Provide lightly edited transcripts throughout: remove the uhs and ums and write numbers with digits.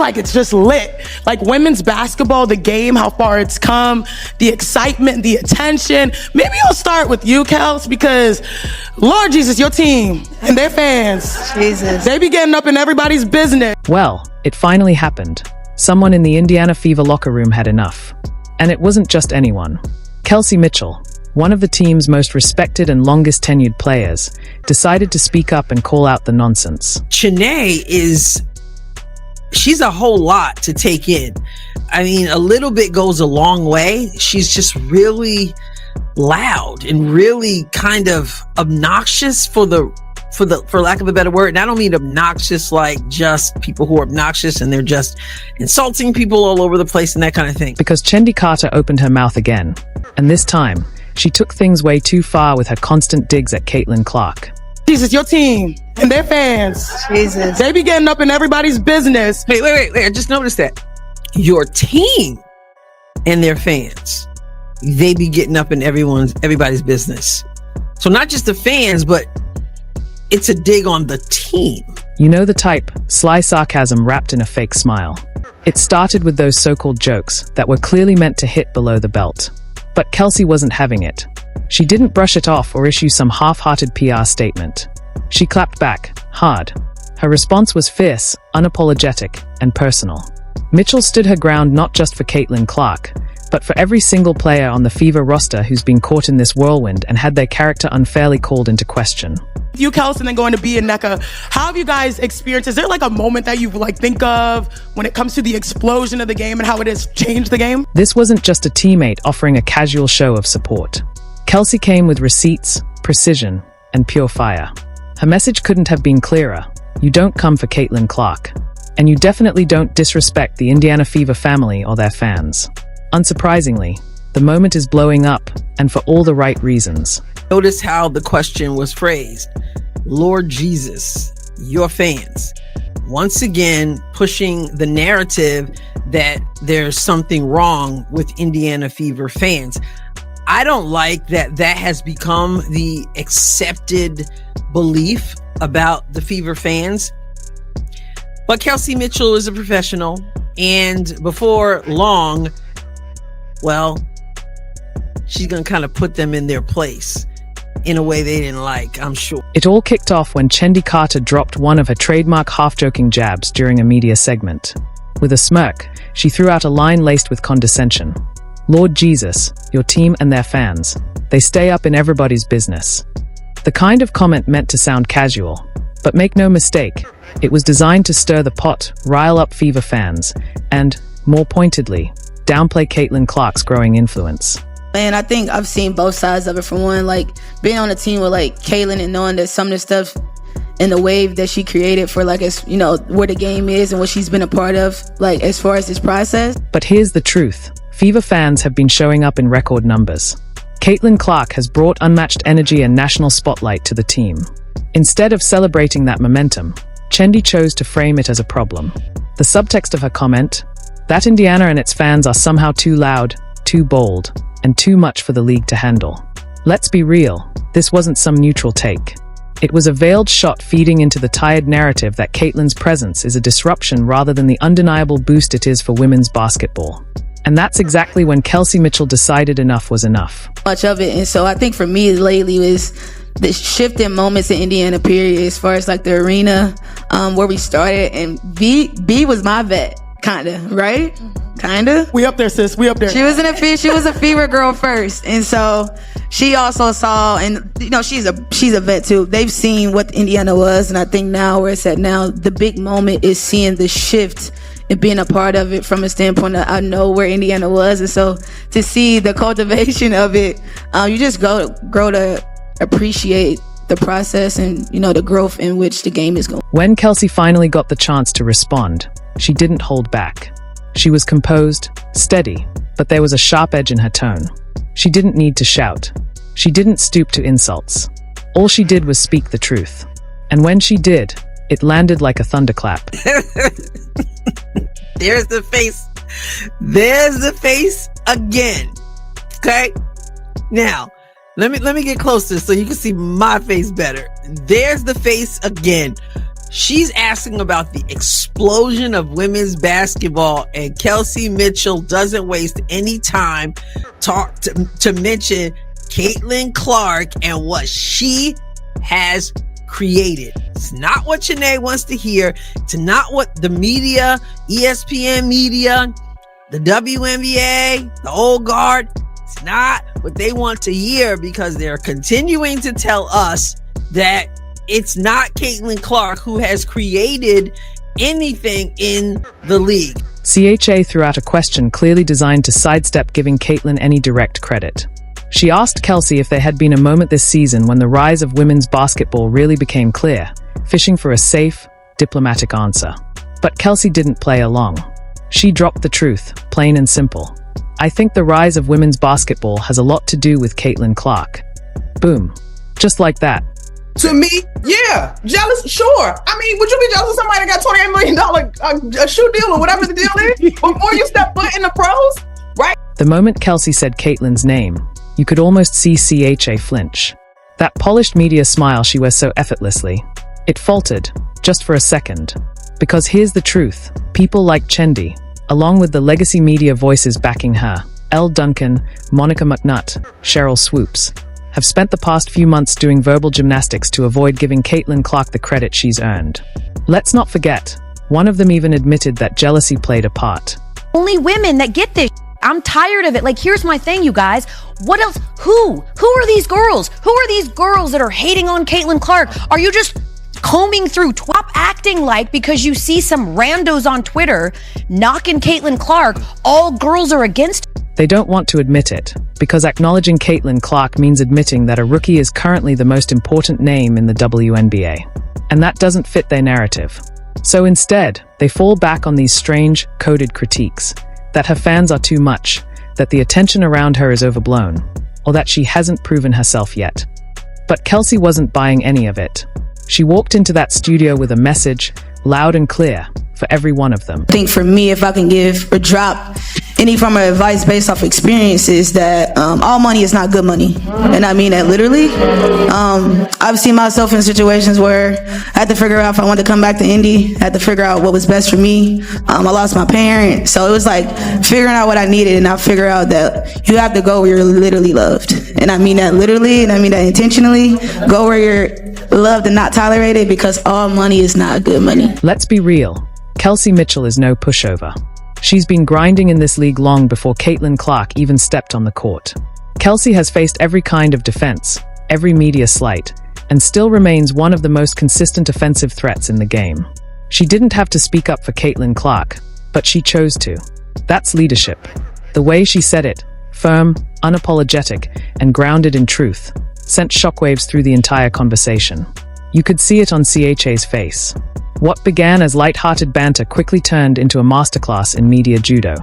like it's just lit. Like women's basketball, the game, how far it's come, the excitement, the attention. Maybe I'll start with you, Kels, because Lord Jesus, your team and their fans, Jesus, they be getting up in everybody's business. Well, it finally happened. Someone in the Indiana Fever locker room had enough. And it wasn't just anyone. Kelsey Mitchell, one of the team's most respected and longest tenured players, decided to speak up and call out the nonsense. Chanae she's a whole lot to take in. I mean, a little bit goes a long way. She's just really loud and really kind of obnoxious for lack of a better word. And I don't mean obnoxious like just people who are obnoxious and they're just insulting people all over the place and that kind of thing. Because Chendi Carter opened her mouth again. And this time, she took things way too far with her constant digs at Caitlin Clark. Jesus, your team and their fans, Jesus, they be getting up in everybody's business. Hey, wait. I just noticed that. Your team and their fans, they be getting up in everybody's business. So not just the fans, but it's a dig on the team. You know the type, sly sarcasm wrapped in a fake smile. It started with those so-called jokes that were clearly meant to hit below the belt. But Kelsey wasn't having it. She didn't brush it off or issue some half-hearted PR statement. She clapped back, hard. Her response was fierce, unapologetic, and personal. Mitchell stood her ground not just for Caitlin Clark, but for every single player on the Fever roster who's been caught in this whirlwind and had their character unfairly called into question. You, Kelsey, and then going to B and NECA, how have you guys experienced? Is there like a moment that you think of when it comes to the explosion of the game and how it has changed the game? This wasn't just a teammate offering a casual show of support. Kelsey came with receipts, precision, and pure fire. Her message couldn't have been clearer. You don't come for Caitlin Clark. And you definitely don't disrespect the Indiana Fever family or their fans. Unsurprisingly, the moment is blowing up, and for all the right reasons. Notice how the question was phrased. Lord Jesus, your fans. Once again, pushing the narrative that there's something wrong with Indiana Fever fans. I don't like that has become the accepted belief about the Fever fans. But Kelsey Mitchell is a professional, and before long, well, she's going to kind of put them in their place in a way they didn't like, I'm sure. It all kicked off when Chendi Carter dropped one of her trademark half-joking jabs during a media segment. With a smirk, she threw out a line laced with condescension. Lord Jesus, your team and their fans, they stay up in everybody's business. The kind of comment meant to sound casual, but make no mistake, it was designed to stir the pot, rile up Fever fans, and, more pointedly, downplay Caitlin Clark's growing influence. And I think I've seen both sides of it. From one, like being on a team with like Caitlin and knowing that some of the stuff and the wave that she created for like, as you know, where the game is and what she's been a part of, like as far as this process. But here's the truth. Fever fans have been showing up in record numbers. Caitlin Clark has brought unmatched energy and national spotlight to the team. Instead of celebrating that momentum, Chendi chose to frame it as a problem. The subtext of her comment, that Indiana and its fans are somehow too loud, too bold, and too much for the league to handle. Let's be real, this wasn't some neutral take. It was a veiled shot feeding into the tired narrative that Caitlin's presence is a disruption rather than the undeniable boost it is for women's basketball. And that's exactly when Kelsey Mitchell decided enough was enough. Much of it, and so I think for me lately was the shift in moments in Indiana period as far as like the arena where we started, and B was my vet, kinda, right? Kinda. We up there, sis. We up there. She was a Fever girl first, and so she also saw, and you know, she's a vet too. They've seen what Indiana was, and I think now where it's at now, the big moment is seeing the shift and being a part of it from a standpoint that I know where Indiana was, and so to see the cultivation of it, you just grow to appreciate the process and, you know, the growth in which the game is going. When Kelsey finally got the chance to respond, she didn't hold back. She was composed, steady, but there was a sharp edge in her tone. She didn't need to shout. She didn't stoop to insults. All she did was speak the truth. And when she did, it landed like a thunderclap. There's the face. There's the face again. Okay? Now, let me get closer so you can see my face better. There's the face again. She's asking about the explosion of women's basketball, and Kelsey Mitchell doesn't waste any time to mention Caitlin Clark and what she has created. It's not what Shanae wants to hear. It's not what the media, ESPN media, the WNBA, the old guard, it's not what they want to hear, because they're continuing to tell us that it's not Caitlin Clark who has created anything in the league. CHA threw out a question clearly designed to sidestep giving Caitlin any direct credit. She asked Kelsey if there had been a moment this season when the rise of women's basketball really became clear, fishing for a safe, diplomatic answer. But Kelsey didn't play along. She dropped the truth, plain and simple. I think the rise of women's basketball has a lot to do with Caitlin Clark. Boom. Just like that. To me, yeah, jealous, sure. I mean, would you be jealous of somebody that got $28 million a shoe deal or whatever the deal is before you step foot in the pros, right? The moment Kelsey said Caitlin's name, you could almost see CHA flinch. That polished media smile she wears so effortlessly. It faltered, just for a second. Because here's the truth, people like Chendi, along with the legacy media voices backing her, Elle Duncan, Monica McNutt, Cheryl Swoops, have spent the past few months doing verbal gymnastics to avoid giving Caitlin Clark the credit she's earned. Let's not forget, one of them even admitted that jealousy played a part. Only women that get this. I'm tired of it. Like, here's my thing, you guys. What else? Who are these girls? Who are these girls that are hating on Caitlin Clark? Are you just combing through stop acting like because you see some randos on Twitter knocking Caitlin Clark, all girls are against? They don't want to admit it, because acknowledging Caitlin Clark means admitting that a rookie is currently the most important name in the WNBA. And that doesn't fit their narrative. So instead, they fall back on these strange, coded critiques, that her fans are too much, that the attention around her is overblown, or that she hasn't proven herself yet. But Kelsey wasn't buying any of it. She walked into that studio with a message, loud and clear, for every one of them. I think for me, if I can give or drop any form of advice based off experience, is that all money is not good money. And I mean that literally. I've seen myself in situations where I had to figure out if I wanted to come back to Indy. I had to figure out what was best for me. I lost my parent. So it was like figuring out what I needed, and I figure out that you have to go where you're literally loved. And I mean that literally, and I mean that intentionally. Go where you're loved and not tolerated, because all money is not good money. Let's be real. Kelsey Mitchell is no pushover. She's been grinding in this league long before Caitlin Clark even stepped on the court. Kelsey has faced every kind of defense, every media slight, and still remains one of the most consistent offensive threats in the game. She didn't have to speak up for Caitlin Clark, but she chose to. That's leadership. The way she said it, firm, unapologetic, and grounded in truth, sent shockwaves through the entire conversation. You could see it on CHA's face. What began as light-hearted banter quickly turned into a masterclass in media judo.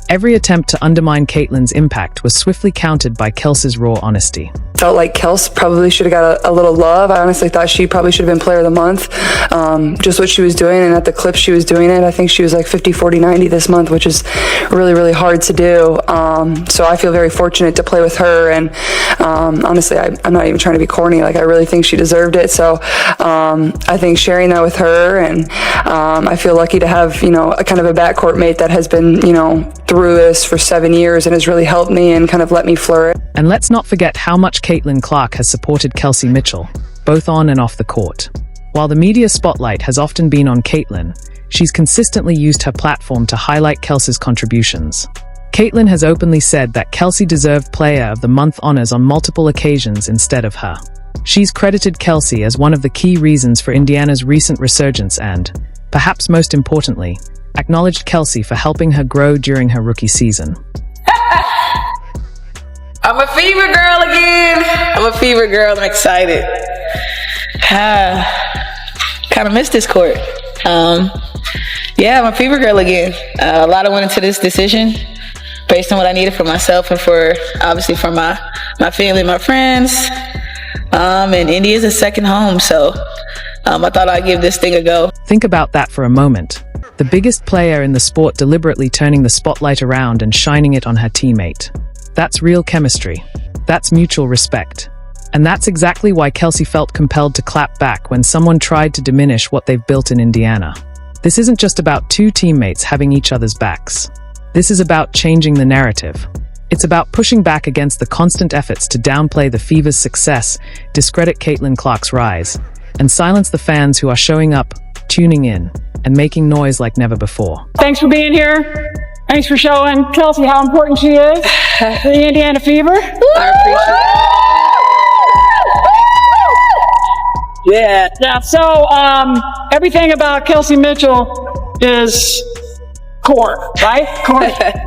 Every attempt to undermine Caitlin's impact was swiftly countered by Kelsey's raw honesty. Felt like Kels probably should have got a little love. I honestly thought she probably should have been player of the month. Just what she was doing, and at the clip she was doing it, I think she was like 50, 40, 90 this month, which is really, really hard to do. So I feel very fortunate to play with her, and honestly, I'm not even trying to be corny. Like, I really think she deserved it. So I think sharing that with her, and I feel lucky to have, a kind of a backcourt mate that has been, through this for 7 years and has really helped me and kind of let me flourish. And let's not forget how much Caitlin Clark has supported Kelsey Mitchell, both on and off the court. While the media spotlight has often been on Caitlin, she's consistently used her platform to highlight Kelsey's contributions. Caitlin has openly said that Kelsey deserved Player of the Month honors on multiple occasions instead of her. She's credited Kelsey as one of the key reasons for Indiana's recent resurgence and, perhaps most importantly, acknowledged Kelsey for helping her grow during her rookie season. I'm a fever girl again. I'm a fever girl. I'm excited. Kind of missed this court. Yeah, I'm a fever girl again. A lot of went into this decision based on what I needed for myself and for, obviously, for my family, my friends. And Indy is a second home, so I thought I'd give this thing a go. Think about that for a moment. The biggest player in the sport deliberately turning the spotlight around and shining it on her teammate. That's real chemistry. That's mutual respect. And that's exactly why Kelsey felt compelled to clap back when someone tried to diminish what they've built in Indiana. This isn't just about two teammates having each other's backs. This is about changing the narrative. It's about pushing back against the constant efforts to downplay the Fever's success, discredit Caitlin Clark's rise, and silence the fans who are showing up, tuning in, and making noise like never before. Thanks for being here. Thanks for showing Kelsey how important she is to the Indiana Fever. I appreciate it. Yeah. So everything about Kelsey Mitchell is core, right?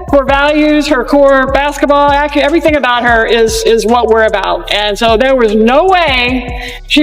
Core values, her core basketball, everything about her is what we're about. And so there was no way she